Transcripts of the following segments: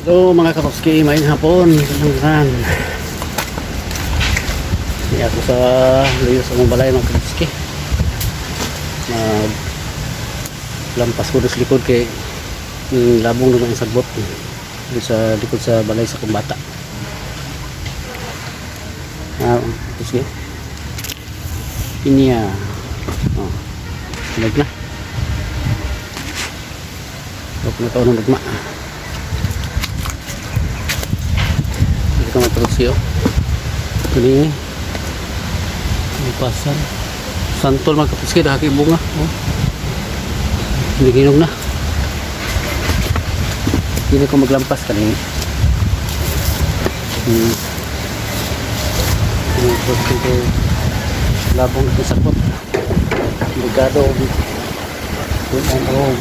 So mga Katopski, may hapon lang. Hindi ako sa luyo sa mong balay mga Katopski. Lampas ko sa likod kay labong naman ang sagbot sa likod sa balay sa kumbata. Katopski. Pinya. Oh. Lag na. Huwag na taon ng lagma. Hindi ka matulog siyo. Kuning pasan santol mga Katopski, dahaki bunga. Oh. Ginog na. Hindi ko maglampas kanina. Labong sa sakot. Ligado.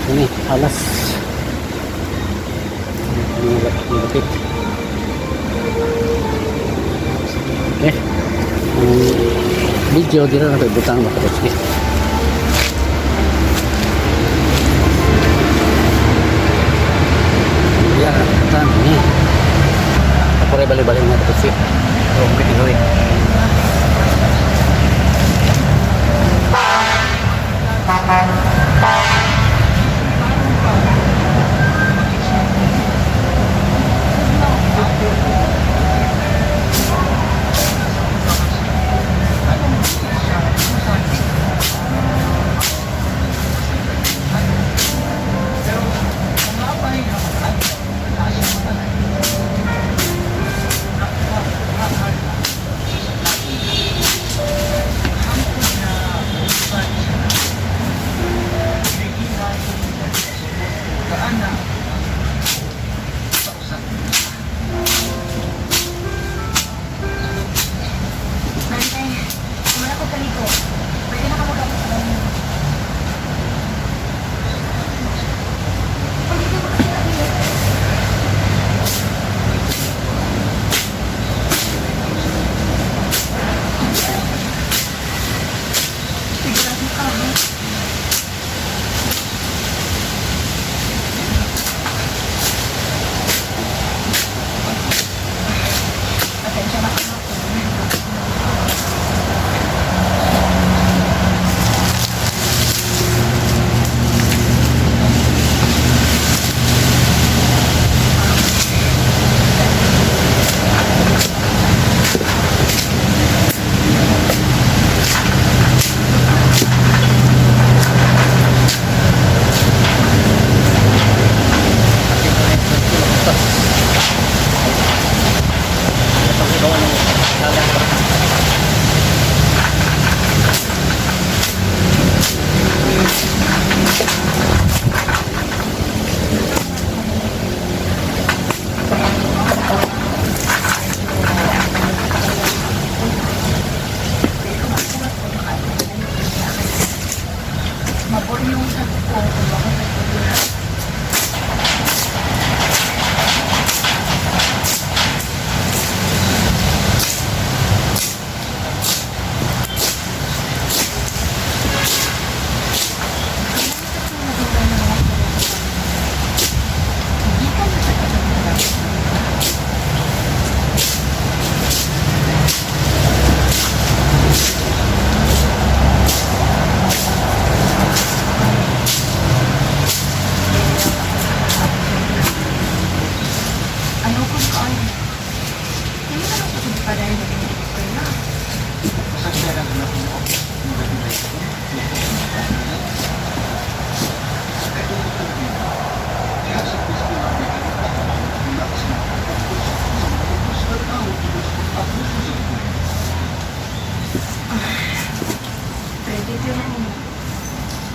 Ini alas. Nilapit. Okay. Video dito na butang mga Katopski. Ya, tan ini. Ako rin balik-balik mga Katopski. Oh, kitiloy.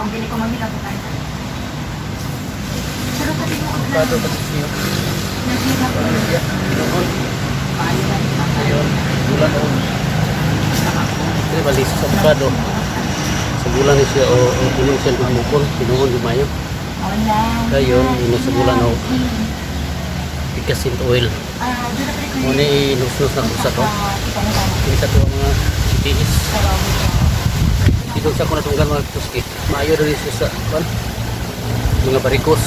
Pambili ko mami lang tayo. Pero pati mo ang Kado pa siya. naghira ko yun. Paano ba ito? Ayun. Bulan o. Ini balik sa kado. Sa bulan ni siya o tulong siya lumukol. Pinuhon lumayo. Wala. Ayun. Ino sa bulan o. Pikasin oil. Muna inusnos na sa to. Ini sa to mga CTS. Dito sa ko natunggan mga tuski. Maayo rin siya sa mga barikos,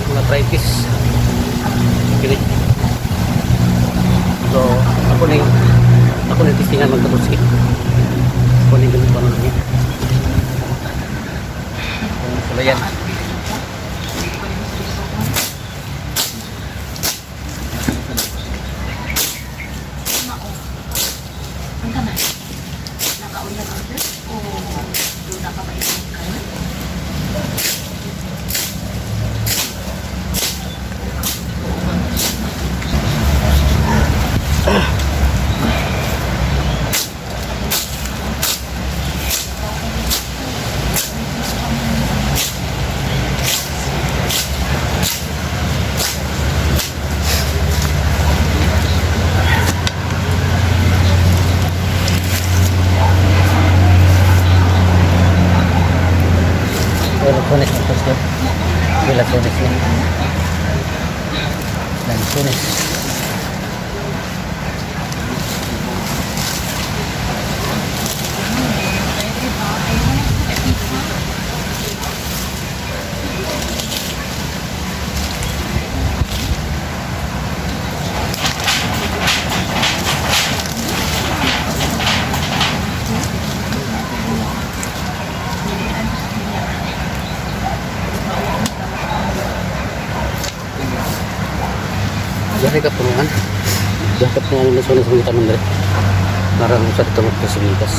mga arthritis. Kini tingnan magtapos eh. Kunin ko ng paano niya. Sulayan. Electronic na ito siya. Electronic na. Electronic. Dari keperluan sudah keperluan nasional sebagai taman dari narang usah ditemu fasilitas.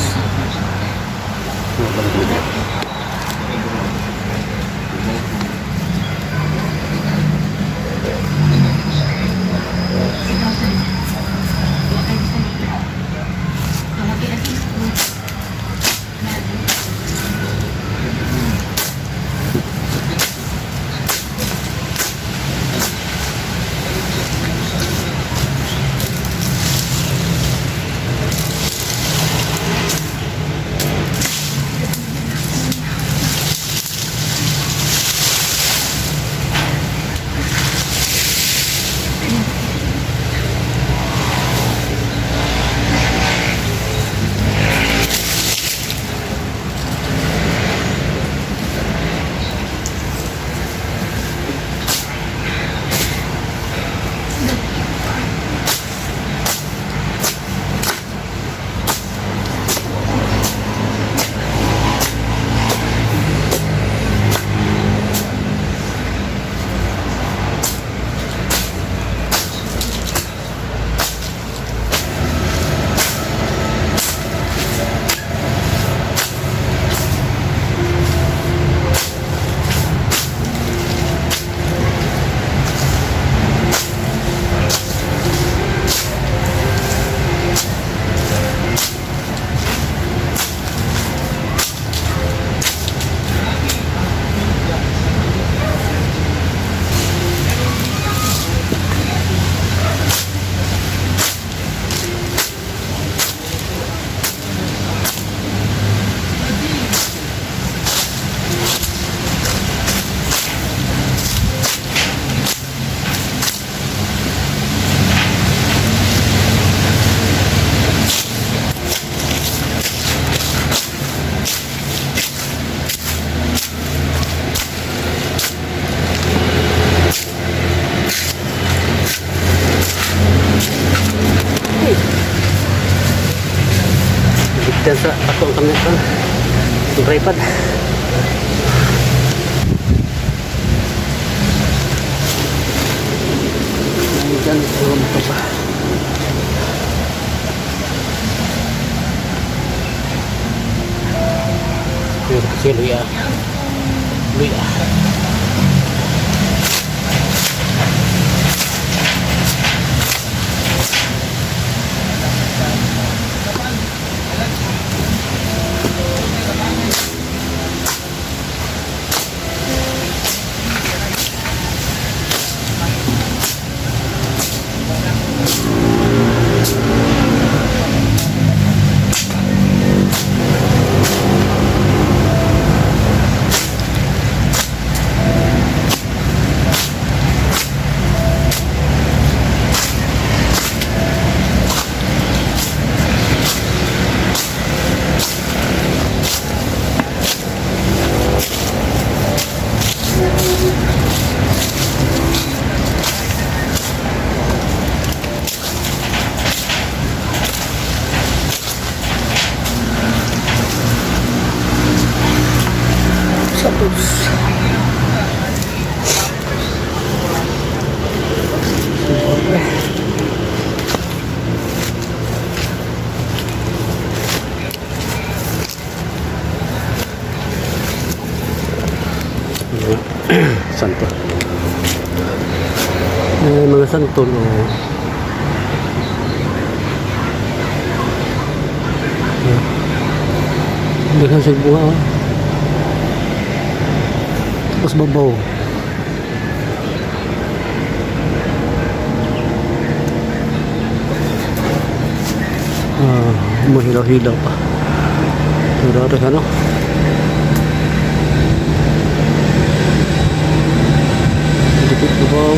Dan sa atong kamera kan tripod. Nandiyan belum apa. Yun kasi luya. Luya. Mga santol. Oh. Daghan sa bunga. Oh. Tapos babaw. Mahilaw-hilaw pa. Pero ano? Dikit babaw.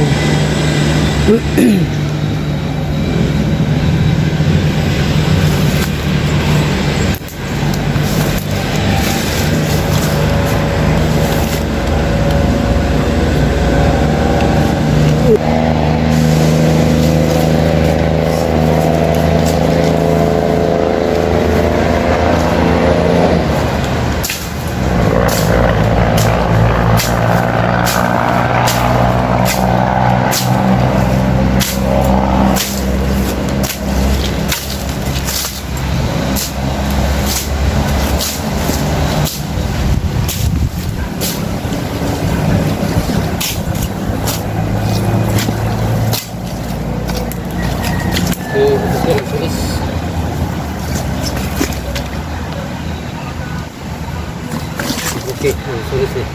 Okay, sulis eh.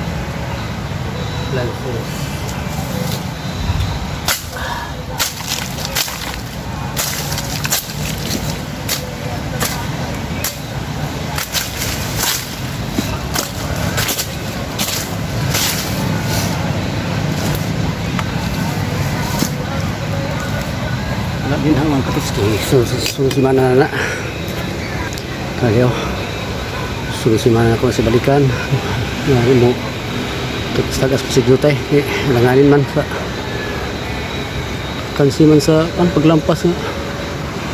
Lang sulis. Wala din ang mga kapitski. Sulis mana na. Ayaw. Sulis mana ako sa balikan. Ngayon mo tagas kasi jutay langanin man sa kansi man sa paglampas nga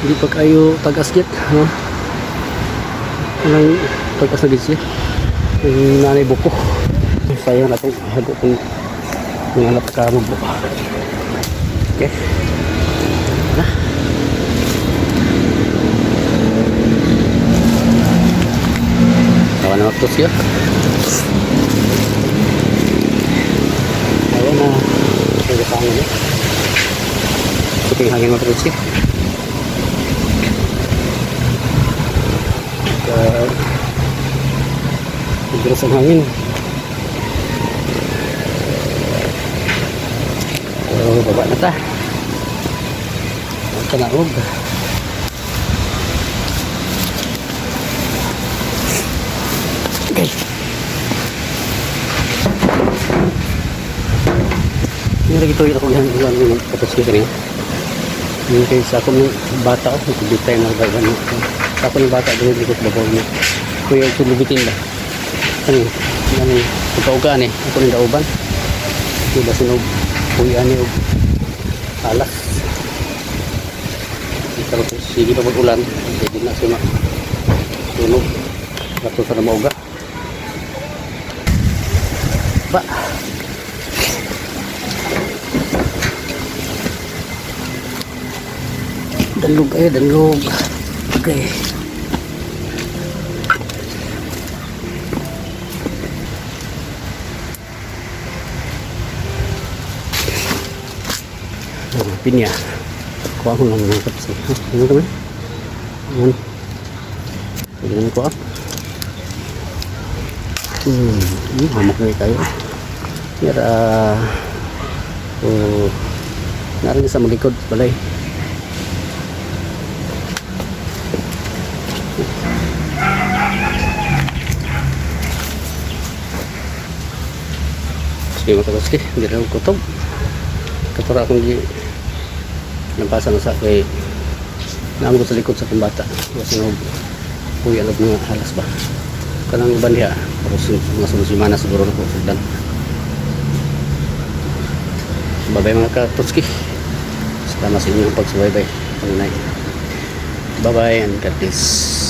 hindi pa kayo tagas jet no? Anong tagas na siya yung nanay buko sayang natin hago kung nangalap ka mo buko. Okay na kawan na maktos siya. Ayan na pagkasangin niya. Puting hangin matrusik. Pagdaras ang hangin. So, baba na ta. Ang kanaog. Okay. Ini lagi tuloy ako yan ulan ng kapatid ko rin. Yung kay sa ako ng bata ako, nagbitay na gagano. Sa ako ng bata, doon likot babaw niya. Kuya ito lubitin ba? Ano yung pagkaugaan eh. Ako ng dauban. Diba sinog kuya niya o alas. Pero sige pa ulan, hindi na siya sunog. Rato sa namauga. Ba? Danlog kayo, danlog. Okay. Pinya. Kuha ko lang mga kapsi. Ano naman? Ayan. Pwede naman kuha. Hamak na tayo. Yara. Narin sa malikod. Balay. Sige mga kapsi. Hindi na akong kutob. Katura akong nampasan na sa kay naamgo sa likod sa kumbata kasi nung puya log mga halas ba kanang iban diha pero mga sumusimana siguro na po sugdan. Babay mga katutski, salamat sa inyong pagsubaybay pangunay. Bye bye and God bless.